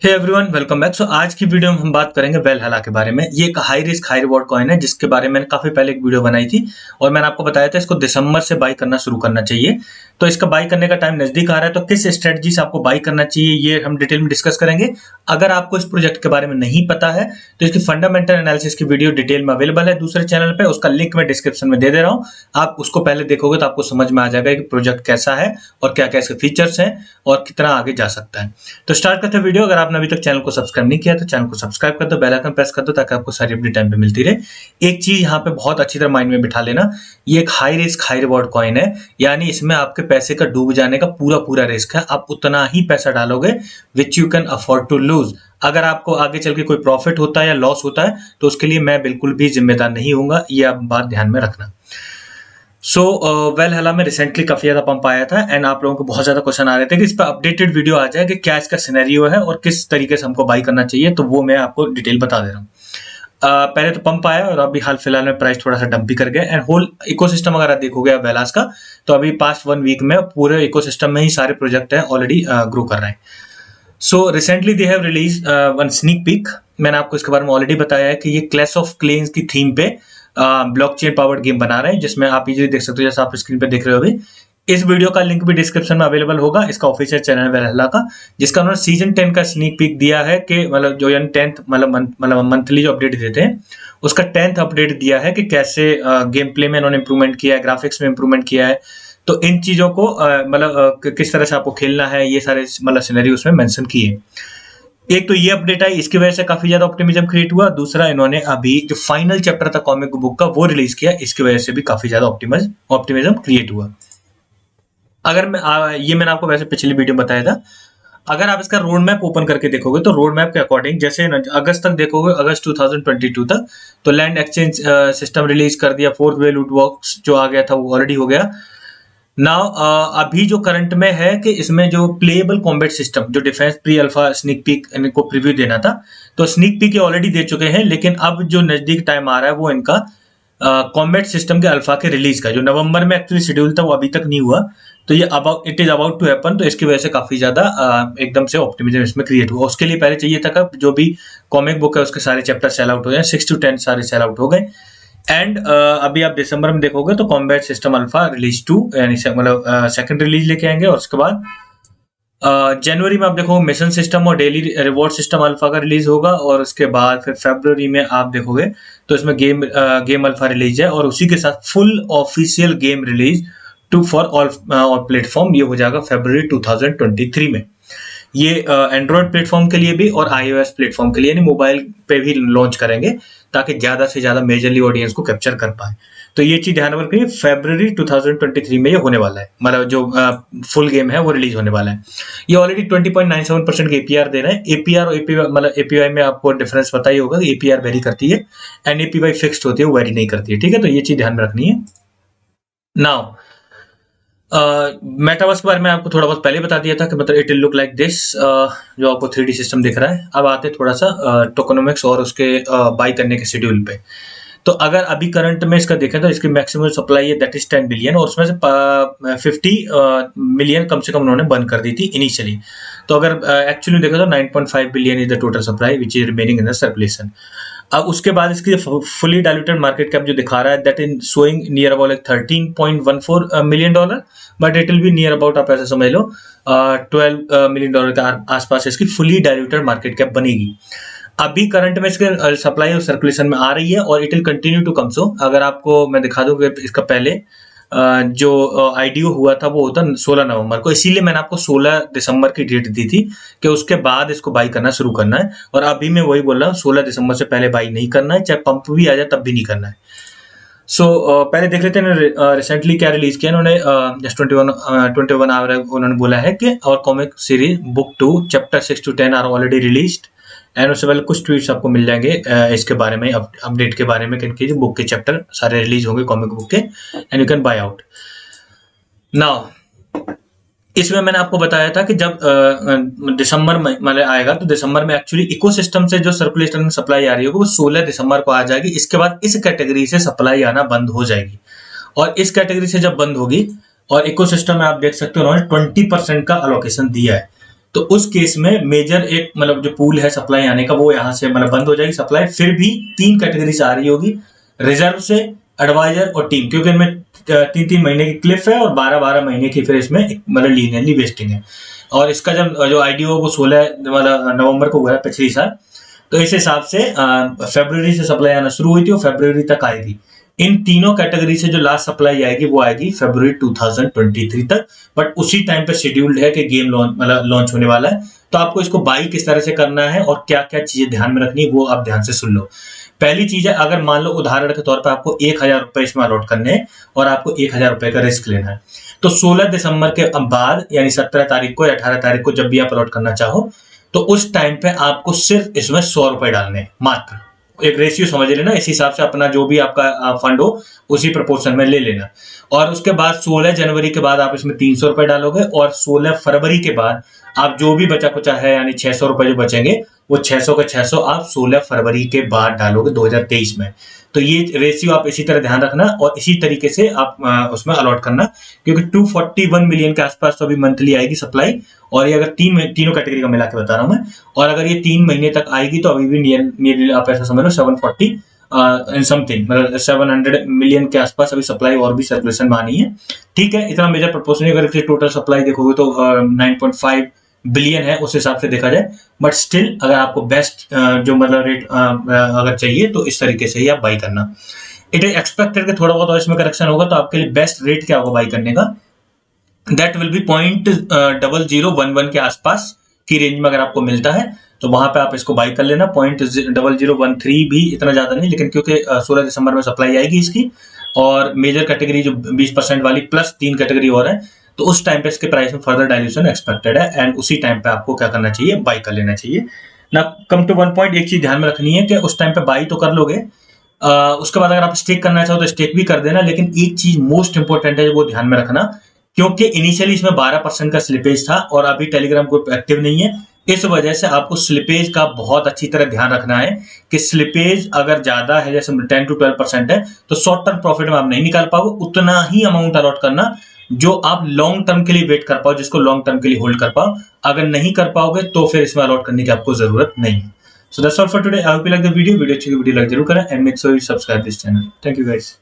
हे everyone, welcome back. So आज की video में हम बात करेंगे वेलहला के बारे में। ये एक high risk high reward coin है जिसके बारे में मैंने काफी पहले एक वीडियो बनाई थी और मैंने आपको बताया था इसको दिसंबर से बाई करना शुरू करना चाहिए। तो इसका बाई करने का टाइम नजदीक आ रहा है, तो किस स्ट्रेटजी से आपको बाई करना चाहिए ये हम डिटेल में डिस्कस करेंगे। अगर आपको इस प्रोजेक्ट के बारे में नहीं पता है तो इसकी फंडामेंटल एनालिसिस की वीडियो डिटेल में अवेलेबल है दूसरे चैनल पे, उसका लिंक मैं डिस्क्रिप्शन में दे रहा हूँ। आप उसको पहले देखोगे तो आपको समझ में आ जाएगा कि प्रोजेक्ट कैसा है और क्या क्या इसके फीचर्स हैं और कितना आगे जा सकता है। तो स्टार्ट करते हैं वीडियो। अगर आपने अभी तक चैनल को सब्सक्राइब नहीं किया तो चैनल को सब्सक्राइब कर दो, बेल आइकन प्रेस कर दो ताकि आपको सारी अपडेट टाइम पे मिलती रहे। एक चीज यहाँ पे बहुत अच्छी तरह माइंड में बिठा लेना, ये एक high risk high reward coin है, यानी इसमें आपके पैसे का डूब जाने का पूरा रिस्क है। आप उतना ही पैसा डालोगे which you can afford to lose. अगर आपको आगे चल के कोई प्रॉफिट होता है या लॉस होता है तो उसके लिए मैं बिल्कुल भी जिम्मेदार नहीं हूंगा, ये आप बात ध्यान में रखना। वेलहला में रिसेंटली काफी ज्यादा पंप आया था एंड आप लोगों को बहुत ज्यादा क्वेश्चन आ रहे थे कि इस पर अपडेटेड वीडियो आ जाए कि क्या इसका सिनेरियो है और किस तरीके से हमको बाई करना चाहिए, तो वो मैं आपको डिटेल बता दे रहा हूँ। पहले तो पंप आया और अभी हाल फिलहाल में प्राइस थोड़ा सा डंप भी कर गया एंड होल इकोसिस्टम अगर आप देखोगे आप वेलास का, तो अभी पास्ट 1 वीक में पूरे इकोसिस्टम में ही सारे प्रोजेक्ट है ऑलरेडी ग्रो कर रहे हैं। So recently they have release one sneak peek. मैंने आपको इसके बारे में ऑलरेडी बताया है कि ये क्लैश ऑफ क्लेन्स की थीम पे ब्लॉकचेन पावर्ड गेम बना रहे हैं, जिसमें आप इजीली देख सकते हो जैसे आप स्क्रीन पे देख रहे हो अभी। इस वीडियो का लिंक भी डिस्क्रिप्शन में अवेलेबल होगा, इसका ऑफिशियल चैनल है वेलहला का, जिसका उन्होंने सीजन 10 का स्नीक पीक दिया है कि मतलब जो यानी 10th मतलब मंथली जो अपडेट देते हैं उसका 10th अपडेट दिया है कि कैसे गेम प्ले में इन्होंने इंप्रूवमेंट किया है, ग्राफिक्स में इंप्रूवमेंट किया है। तो इन चीजों को किस तरह से आपको खेलना है ये सारे मतलब सिनेरियो उसमें मेंशन किए। एक तो ये अपडेट आई, इसकी वजह से काफी ज्यादा ऑप्टिमिज्म क्रिएट हुआ। दूसरा, इन्होंने अभी जो फाइनल चैप्टर था कॉमिक बुक का वो रिलीज किया, इसकी वजह से भी काफी ज्यादा ऑप्टिमिज्म क्रिएट हुआ। अगर मैं ये मैंने आपको वैसे पिछली वीडियो बताया था, अगर आप इसका रोड मैप ओपन करके देखोगे तो रोड मैप के अकॉर्डिंग जैसे अगस्त तक देखोगे, अगस्त 2022 तक, तो लैंड एक्सचेंज सिस्टम रिलीज कर दिया, फोर्थ वे लूट बॉक्स जो आ गया था वो ऑलरेडी हो गया। नाउ अभी जो करंट में है कि इसमें जो प्लेएबल कॉम्बैट सिस्टम जो defence pre alpha sneak peek इनको प्रीव्यू देना था, तो स्नीक पीक ऑलरेडी दे चुके हैं, लेकिन अब जो नजदीक टाइम आ रहा है वो इनका कॉम्बैट सिस्टम के अल्फा के रिलीज का जो नवंबर में एक्चुअली शेड्यूल था वो अभी तक नहीं हुआ, तो ये it is about to happen. तो इसकी वजह से काफी ज्यादा एकदम से ऑप्टिमिज्म इसमें क्रिएट हुआ। उसके लिए पहले चाहिए था कि जो भी कॉमिक बुक है उसके सारे चैप्टर सेल आउट हो जाए, 6 to 10 सारे सेल आउट हो गए। एंड अभी आप दिसंबर में देखोगे तो कॉम्बैट सिस्टम अल्फा रिलीज 2 यानी मतलब सेकंड रिलीज लेके आएंगे, और उसके बाद जनवरी में आप देखो मिशन सिस्टम और डेली रिवॉर्ड सिस्टम अल्फा का रिलीज होगा, और उसके बाद फिर फरवरी में आप देखोगे तो इसमें गेम अल्फा रिलीज है, और उसी के साथ full official game release for all platform ये हो जाएगा फरवरी 2023 में। ये एंड्रॉयड प्लेटफॉर्म के लिए भी और iOS प्लेटफॉर्म के लिए यानी मोबाइल पे भी लॉन्च करेंगे ताकि ज्यादा से ज्यादा मेजरली ऑडियंस को कैप्चर कर पाए। तो ये चीज ध्यान रखिए, फरवरी 2023 में ये होने वाला है, मतलब जो फुल गेम है वो रिलीज होने वाला है। ये ऑलरेडी 20.97% के APR दे रहे हैं। APR और APY मतलब APY में आपको डिफरेंस पता ही होगा, APR वेरी करती है एंड APY फिक्स्ड होती है, वो वेरी नहीं करती है, ठीक है। तो ये चीज ध्यान में रखनी है। नाउ मेटावर्स के बारे में आपको थोड़ा बहुत पहले बता दिया था कि मतलब it will look like this, जो आपको 3D सिस्टम दिख रहा है। अब आते थोड़ा सा टोकनोमिक्स और उसके बाई करने के शेड्यूल पे। तो अगर अभी करंट में इसका देखें तो इसकी मैक्सिमम सप्लाई है दैट इज 10 बिलियन, और उसमें से 50 मिलियन कम से कम उन्होंने बंद कर दी थी इनिशियली। तो अगर एक्चुअली देखा तो 9.5 billion is the total supply which is remaining in the circulation. अब उसके बाद इसकी फुली डायल्यूटेड मार्केट कैप जो दिखा रहा है that in showing near about like $13.14 million, but it will be near about, आप ऐसा समझ लो, $12 मिलियन के आसपास इसकी फुली डायल्यूटेड मार्केट कैप बनेगी। अभी करंट में इसके सप्लाई और सर्कुलेशन में आ रही है और it will continue to come. So अगर आपको मैं दिखा दूं कि इसका पहले जो IDO हुआ था वो होता 16 नवंबर को, इसीलिए मैंने आपको 16 दिसंबर की डेट दी थी कि उसके बाद इसको बाई करना शुरू करना है, और अभी मैं वही बोल रहा हूँ 16 दिसंबर से पहले बाई नहीं करना है, चाहे पंप भी आ जाए तब भी नहीं करना है। सो पहले देख लेते हैं रिसेंटली क्या रिलीज किया इन्होंने। जस्ट 21 आवर उन्होंने बोला है कि और comic series book 2 chapter 6 to 10 are already released, and उससे पहले कुछ ट्वीट्स आपको मिल जाएंगे इसके बारे में, अपडेट के बारे में कि इनके बुक के चैप्टर सारे रिलीज होंगे कॉमिक बुक के, and you can buy out now. इसमें मैंने आपको बताया था कि जब दिसंबर में मतलब आएगा तो दिसंबर में एक्चुअली इकोसिस्टम से जो सर्कुलेशन में सप्लाई आ रही होगी वो 16 दिसंबर को आ जाएगी। इसके बाद इस कैटेगरी से सप्लाई आना बंद हो जाएगी, और इस कैटेगरी से जब बंद होगी और इकोसिस्टम में आप देख सकते हो उन्होंने 20% का अलोकेशन दिया है, तो उस केस में मेजर एक मतलब जो पूल है सप्लाई आने का वो यहाँ से मतलब बंद हो जाएगी सप्लाई। फिर भी 3 कैटेगरी से आ रही होगी, रिजर्व से, एडवाइजर और टीम, क्योंकि इनमें 3-3 महीने की क्लिफ है और 12-12 महीने की फिर इसमें मतलब लीनियरली वेस्टिंग है। और इसका जब जो आईडीओ वो 16 मतलब नवंबर को हुआ है पिछले साल, तो इस हिसाब से फरवरी से सप्लाई आना शुरू हुई थी और फरवरी तक आएगी। इन तीनों कैटेगरी से जो लास्ट सप्लाई आएगी वो आएगी फरवरी 2023 तक। बट उसी टाइम पे शेड्यूल्ड है कि गेम लॉन्च मतलब लॉन्च होने वाला है। तो आपको इसको बाई किस तरह से करना है और क्या क्या चीजें ध्यान में रखनी है वो आप ध्यान से सुन लो। पहली चीज है, अगर मान लो उदाहरण के तौर पर आपको 1000 रुपए इसमें अलॉट करने हैं और आपको 1000 रुपए का रिस्क लेना है, तो 16 दिसंबर के बाद यानी 17 तारीख को या 18 तारीख को जब भी आप अलॉट करना चाहो, तो उस टाइम पे आपको सिर्फ इसमें 100 रुपए डालने हैं मात्र। एक रेशियो समझ लेना, इस हिसाब से अपना जो भी आपका फंड हो उसी प्रोपोर्शन में ले लेना। और उसके बाद 16 जनवरी के बाद आप इसमें 300 रुपए डालोगे और 16 फरवरी के बाद आप जो भी बचा कुचा है यानी 600 रुपए जो बचेंगे वो 600 के 600 आप 16 फरवरी के बाद डालोगे 2023 में। तो ये रेशियो आप इसी तरह ध्यान रखना और इसी तरीके से आप उसमें अलॉट करना, क्योंकि 241 मिलियन के आसपास तो अभी मंथली आएगी सप्लाई। और ये अगर तीनों कैटेगरी का मिला के बता रहा हूं मैं, और अगर ये 3 महीने तक आएगी तो अभी भी नियरली आप ऐसा समझ लो 740 इन समथिंग मतलब 700 मिलियन के आसपास अभी सप्लाई और भी सर्कुलेशन में आनी है। ठीक है, इतना मेजर प्रोपोर्शन अगर टोटल सप्लाई देखोगे तो 9.5 बिलियन है उस हिसाब से देखा जाए। बट स्टिल अगर आपको बेस्ट जो मतलब रेट अगर चाहिए तो इस तरीके से ही आप बाई करना। इट इज एक्सपेक्टेड कि थोड़ा बहुत और इसमें करेक्शन होगा, तो आपके लिए बेस्ट रेट क्या होगा बाई करने का, दैट विल बी 0.0011 के आसपास की रेंज में अगर आपको मिलता है तो वहां पे आप इसको बाई कर लेना। 0.0013 भी इतना ज्यादा नहीं, लेकिन क्योंकि 16 दिसंबर में सप्लाई आएगी इसकी और मेजर कैटेगरी जो 20% वाली प्लस 3 कैटेगरी और है, तो उस टाइम पे इसके प्राइस में फर्दर डायल्यूशन एक्सपेक्टेड है एंड उसी टाइम पे आपको क्या करना चाहिए, बाई कर लेना चाहिए ना। कम टू 1 पॉइंट, एक चीज ध्यान में रखनी है कि उस टाइम पे बाई तो कर लोगे, उसके बाद अगर आप स्टेक करना चाहो तो स्टेक भी कर देना, लेकिन एक चीज मोस्ट इंपॉर्टेंट है वो ध्यान में रखना, क्योंकि इनिशियली इसमें 12% का स्लिपेज था और अभी टेलीग्राम ग्रुप एक्टिव नहीं है, इस वजह से आपको स्लिपेज का बहुत अच्छी तरह ध्यान रखना है कि स्लिपेज अगर ज्यादा है जैसे 10 to 12% है तो शॉर्ट टर्म प्रॉफिट में आप नहीं निकाल पाओगे। उतना ही अमाउंट अलॉट करना जो आप लॉन्ग टर्म के लिए वेट कर पाओ, जिसको लॉन्ग टर्म के लिए होल्ड कर पाओ। अगर नहीं कर पाओगे तो फिर इसमें अलॉट करने की आपको जरूरत नहीं है। So that's all for today. I hope you like the video अच्छी वीडियो लाइक जरूर करें and make sure you subscribe this channel. Thank you guys.